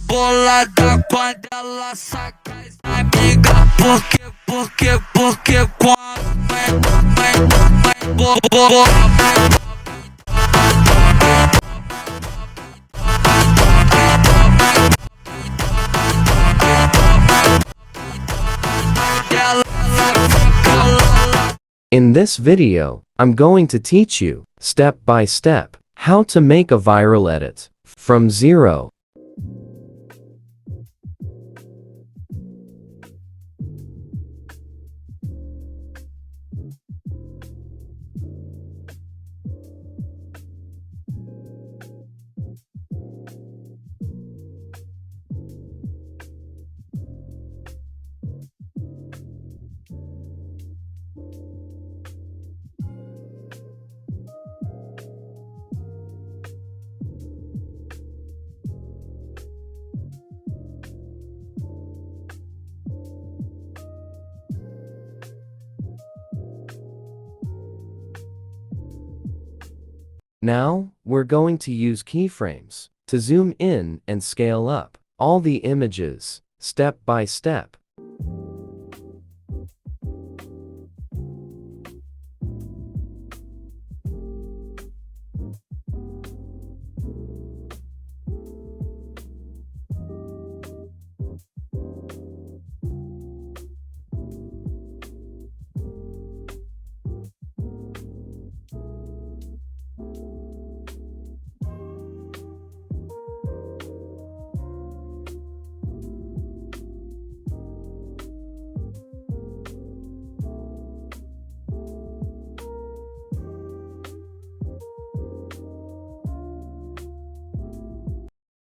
bolada quando ela saca as amiga. Porque quando vai bolada. In this video, I'm going to teach you, step by step, how to make a viral edit from zero. Now, we're going to use keyframes to zoom in and scale up all the images, step by step.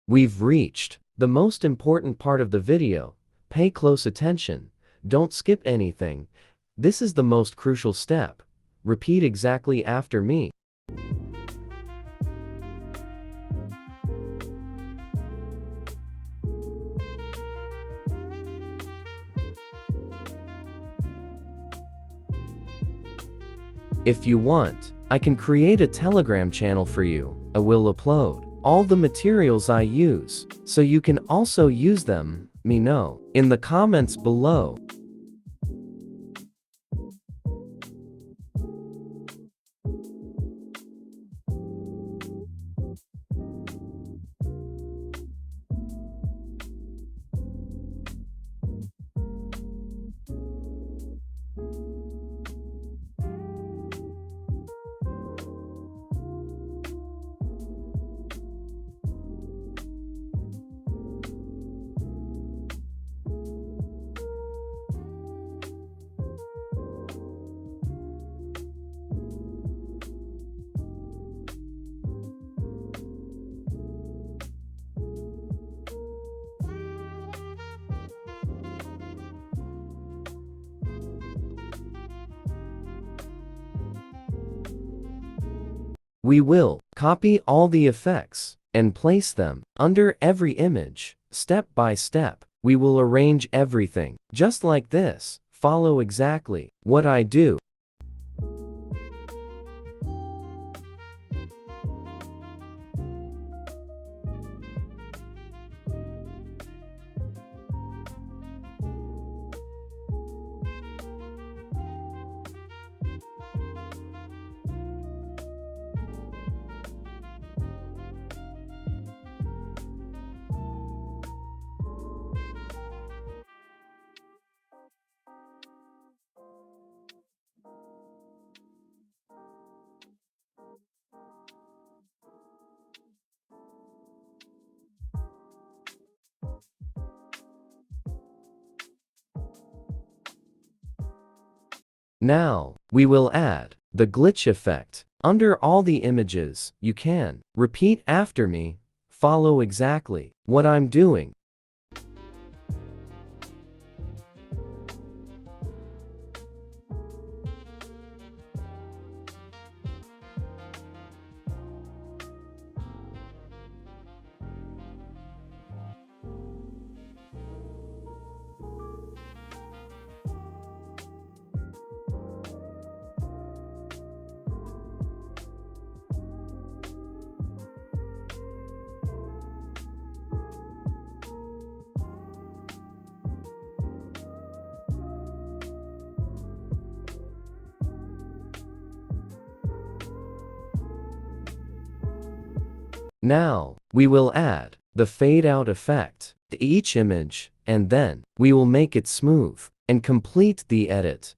We've reached the most important part of the video. Pay close attention. Don't skip anything. This is the most crucial step. Repeat exactly after me. If you want, I can create a Telegram channel for you. I will upload all the materials I use, so you can also use them. Me know in the comments below. We will copy all the effects and place them under every image. Step by step, we will arrange everything just like this. Follow exactly what I do. Now, we will add the glitch effect under all the images. You can repeat after me. Follow exactly what I'm doing. Now, we will add the fade out effect to each image, and then we will make it smooth and complete the edit.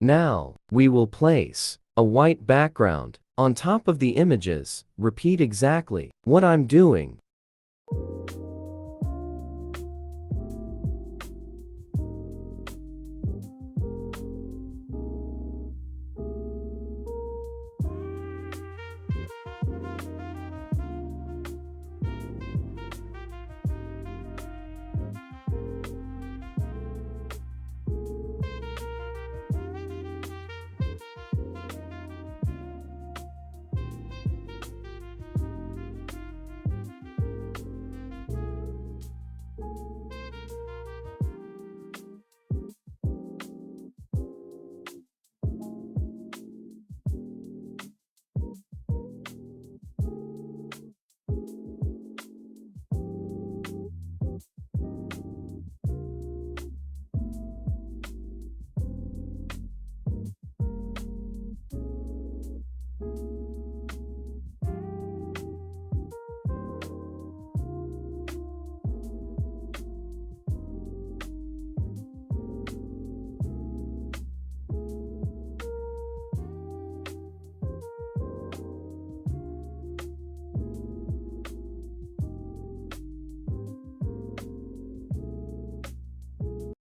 Now, we will place a white background on top of the images. Repeat exactly what I'm doing.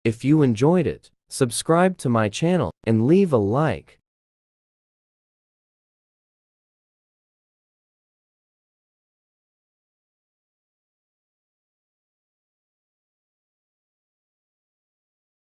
If you enjoyed it, subscribe to my channel and leave a like.